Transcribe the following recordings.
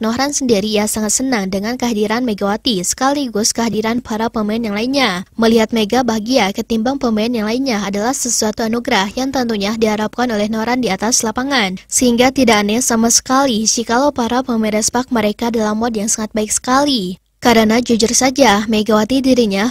Nohran sendiri ia sangat senang dengan kehadiran Megawati sekaligus kehadiran para pemain yang lainnya. Melihat Mega bahagia ketimbang pemain yang lainnya adalah sesuatu anugerah yang tentunya diharapkan oleh Nohran di atas lapangan. Sehingga tidak aneh sama sekali jikalau para pemain respak mereka dalam mode yang sangat baik sekali. Karena jujur saja Megawati dirinya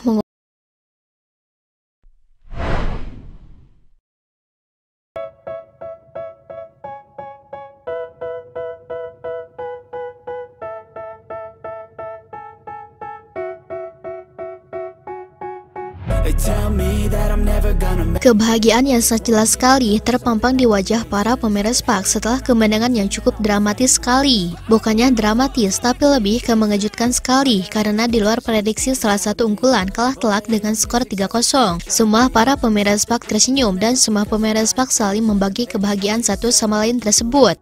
kebahagiaan yang sangat jelas sekali terpampang di wajah para pemain respak setelah kemenangan yang cukup dramatis sekali. Bukannya dramatis, tapi lebih ke mengejutkan sekali karena di luar prediksi salah satu unggulan kalah telak dengan skor 3-0. Semua para pemain respak tersenyum dan semua pemain respak saling membagi kebahagiaan satu sama lain tersebut.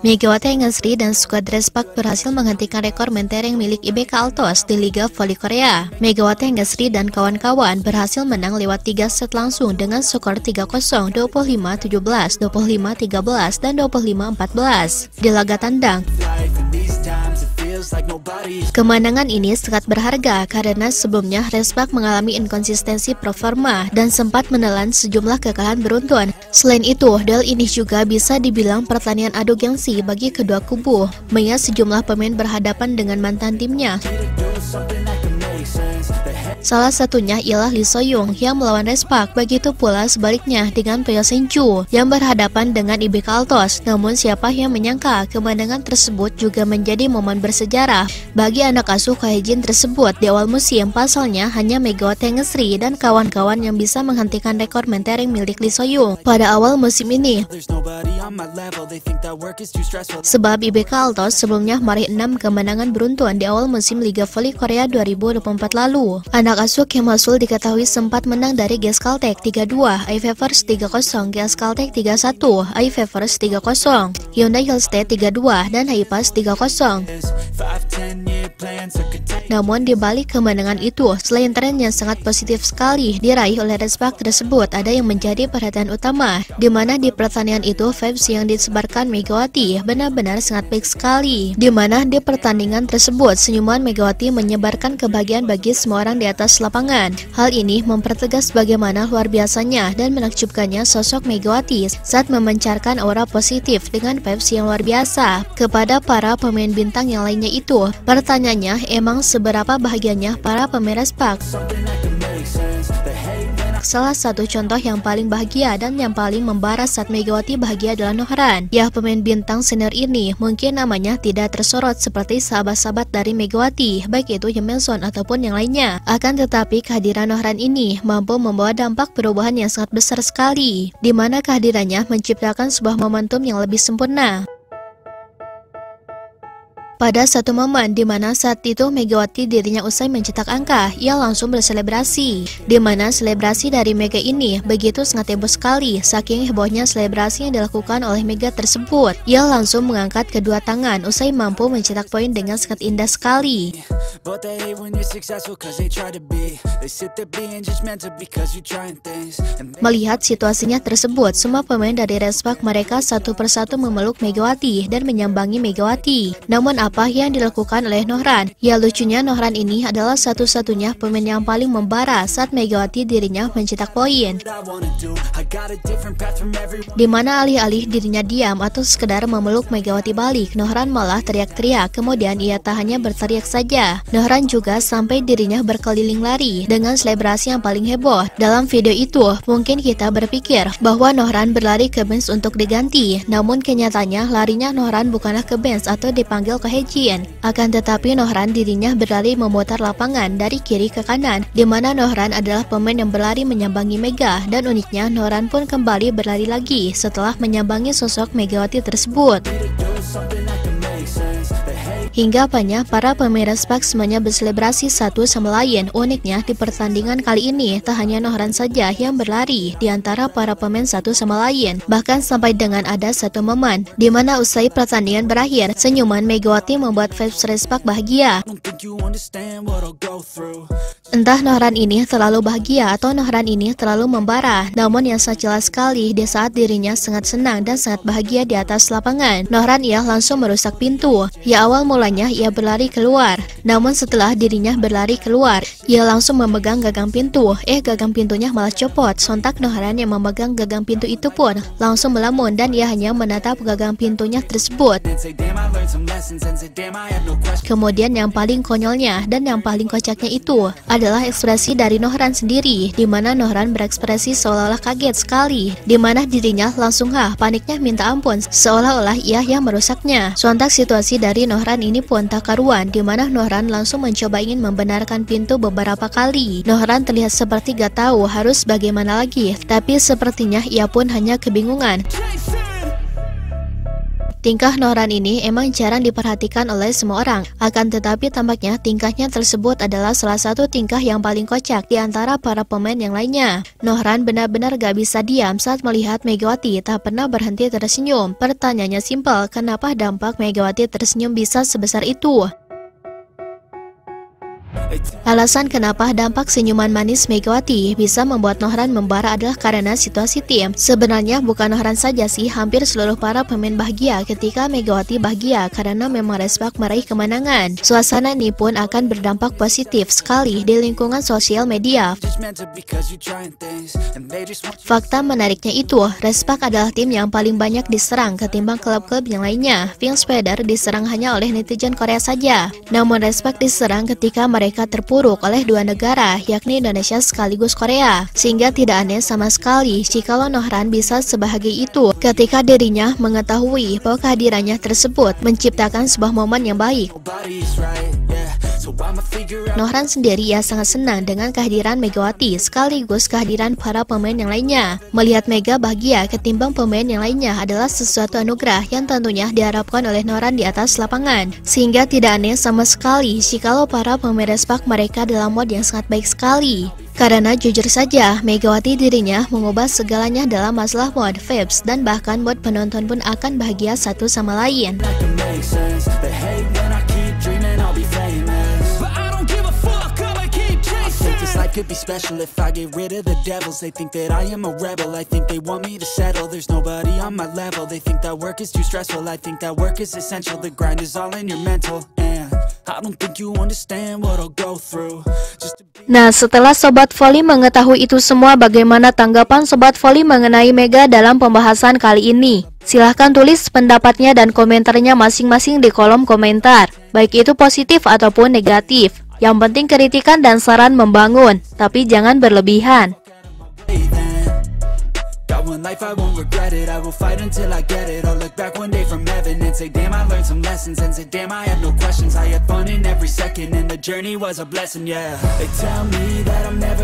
Megawati Engasri dan skuad respak berhasil menghentikan rekor mentereng milik IBK Altos di Liga Voli Korea. Megawati Engasri dan kawan-kawan berhasil menang lewat 3 set langsung dengan skor 3-0, 25-17, 25-13, dan 25-14 di laga tandang. Kemenangan ini sangat berharga karena sebelumnya respak mengalami inkonsistensi performa dan sempat menelan sejumlah kekalahan beruntun. Selain itu, duel ini juga bisa dibilang pertandingan adu gengsi bagi kedua kubu, mengingat sejumlah pemain berhadapan dengan mantan timnya. Salah satunya ialah Lee Soyoung yang melawan respak, begitu pula sebaliknya dengan Pyo Senju yang berhadapan dengan IBK Altos. Namun siapa yang menyangka kemenangan tersebut juga menjadi momen bersejarah bagi anak asuh Kohejin tersebut di awal musim. Pasalnya hanya Megawati Engasri dan kawan-kawan yang bisa menghentikan rekor mentereng milik Lee Soyoung pada awal musim ini. Sebab IBK Altos sebelumnya meraih 6 kemenangan beruntun di awal musim Liga Voli Korea 2024 lalu. Anak asuh Kim Hwa-sul diketahui sempat menang dari GS Caltech 3-2, iFavors 3-0, GS Caltech 3-1, iFavors 3-0, Hyundai Hillstate 3-2, dan Haipas 3-0. Namun di balik kemenangan itu, selain tren yang sangat positif sekali diraih oleh respak tersebut, ada yang menjadi perhatian utama, di mana di pertandingan itu vibes yang disebarkan Megawati benar-benar sangat baik sekali. Di mana di pertandingan tersebut senyuman Megawati menyebarkan kebahagiaan bagi semua orang di atas lapangan. Hal ini mempertegas bagaimana luar biasanya dan menakjubkannya sosok Megawati saat memancarkan aura positif dengan vibes yang luar biasa kepada para pemain bintang yang lainnya itu. Pertanyaannya, emang seberapa bahagianya para pemain respak? Salah satu contoh yang paling bahagia dan yang paling membara saat Megawati bahagia adalah Nohran. Ya, pemain bintang senior ini mungkin namanya tidak tersorot seperti sahabat-sahabat dari Megawati, baik itu Yemelson ataupun yang lainnya. Akan tetapi kehadiran Nohran ini mampu membawa dampak perubahan yang sangat besar sekali, di mana kehadirannya menciptakan sebuah momentum yang lebih sempurna. Pada satu momen di mana saat itu Megawati dirinya usai mencetak angka, ia langsung berselebrasi. Di mana selebrasi dari Mega ini begitu sangat heboh sekali, saking hebohnya selebrasi yang dilakukan oleh Mega tersebut. Ia langsung mengangkat kedua tangan usai mampu mencetak poin dengan sangat indah sekali. Melihat situasinya tersebut, semua pemain dari respak mereka satu persatu memeluk Megawati dan menyambangi Megawati. Namun apa yang dilakukan oleh Nohran? Ya, lucunya Nohran ini adalah satu-satunya pemain yang paling membara saat Megawati dirinya mencetak poin. Di mana alih-alih dirinya diam atau sekedar memeluk Megawati balik, Nohran malah teriak-teriak. Kemudian ia tak hanya berteriak saja, Nohran juga sampai dirinya berkeliling lari dengan selebrasi yang paling heboh. Dalam video itu, mungkin kita berpikir bahwa Nohran berlari ke bench untuk diganti, namun kenyataannya larinya Nohran bukanlah ke bench atau dipanggil ke Hejin. Akan tetapi Nohran dirinya berlari memutar lapangan dari kiri ke kanan, di mana Nohran adalah pemain yang berlari menyambangi Mega, dan uniknya Nohran pun kembali berlari lagi setelah menyambangi sosok Megawati tersebut. Hingga apanya para pemain Respak semuanya berselebrasi satu sama lain. Uniknya di pertandingan kali ini tak hanya Nohran saja yang berlari di antara para pemain satu sama lain. Bahkan sampai dengan ada satu momen di mana usai pertandingan berakhir, senyuman Megawati membuat fans Respak bahagia. Entah Nohran ini terlalu bahagia atau Nohran ini terlalu membara, namun yang sangat jelas sekali di saat dirinya sangat senang dan sangat bahagia di atas lapangan, Nohran ia langsung merusak pintu. Ya awal mulanya ia berlari keluar, namun setelah dirinya berlari keluar, ia langsung memegang gagang pintu. Gagang pintunya malah copot. Sontak Nohran yang memegang gagang pintu itu pun langsung melamun dan ia hanya menatap gagang pintunya tersebut. Kemudian yang paling konyolnya dan yang paling kocaknya itu adalah ekspresi dari Nohran sendiri, di mana Nohran berekspresi seolah-olah kaget sekali, di mana dirinya langsung paniknya minta ampun, seolah-olah ia yang merusaknya. Sontak situasi dari Nohran ini pun tak karuan, di mana Nohran langsung mencoba ingin membenarkan pintu beberapa kali. Nohran terlihat seperti gak tahu harus bagaimana lagi, tapi sepertinya ia pun hanya kebingungan. Tingkah Nohran ini emang jarang diperhatikan oleh semua orang, akan tetapi tampaknya tingkahnya tersebut adalah salah satu tingkah yang paling kocak di antara para pemain yang lainnya. Nohran benar-benar gak bisa diam saat melihat Megawati tak pernah berhenti tersenyum. Pertanyaannya simpel, kenapa dampak Megawati tersenyum bisa sebesar itu? Alasan kenapa dampak senyuman manis Megawati bisa membuat Nohran membara adalah karena situasi tim. Sebenarnya bukan Nohran saja sih, hampir seluruh para pemain bahagia ketika Megawati bahagia karena memang Respak meraih kemenangan. Suasana ini pun akan berdampak positif sekali di lingkungan sosial media. Fakta menariknya itu, Respak adalah tim yang paling banyak diserang ketimbang klub-klub yang lainnya. Wingspider diserang hanya oleh netizen Korea saja, namun Respak diserang ketika mereka terpuruk oleh dua negara, yakni Indonesia sekaligus Korea. Sehingga tidak aneh sama sekali jikalau Nohran bisa sebahagia itu ketika dirinya mengetahui bahwa kehadirannya tersebut menciptakan sebuah momen yang baik. Nohran sendiri ia sangat senang dengan kehadiran Megawati sekaligus kehadiran para pemain yang lainnya. Melihat Mega bahagia ketimbang pemain yang lainnya adalah sesuatu anugerah yang tentunya diharapkan oleh Nohran di atas lapangan. Sehingga tidak aneh sama sekali jikalau para pemain Respak mereka dalam mode yang sangat baik sekali. Karena jujur saja, Megawati dirinya mengubah segalanya dalam masalah mode vibes dan bahkan mode penonton pun akan bahagia satu sama lain. Could be special if I get rid of the devils. They think that I am a rebel. I think they want me to settle. There's nobody on my level. They think that work is too stressful. I think that work is essential. The grind is all in your mental. And I don't think you understand what I'll go through. Nah, setelah Sobat Voli mengetahui itu semua, bagaimana tanggapan Sobat Voli mengenai Mega dalam pembahasan kali ini? Silahkan tulis pendapatnya dan komentarnya masing-masing di kolom komentar, baik itu positif ataupun negatif. Yang penting kritikan dan saran membangun, tapi jangan berlebihan. Life I won't regret it, I will fight until I get it. I'll look back one day from heaven and say damn I learned some lessons, and say damn I had no questions. I had fun in every second and the journey was a blessing, yeah. They tell me that I'm never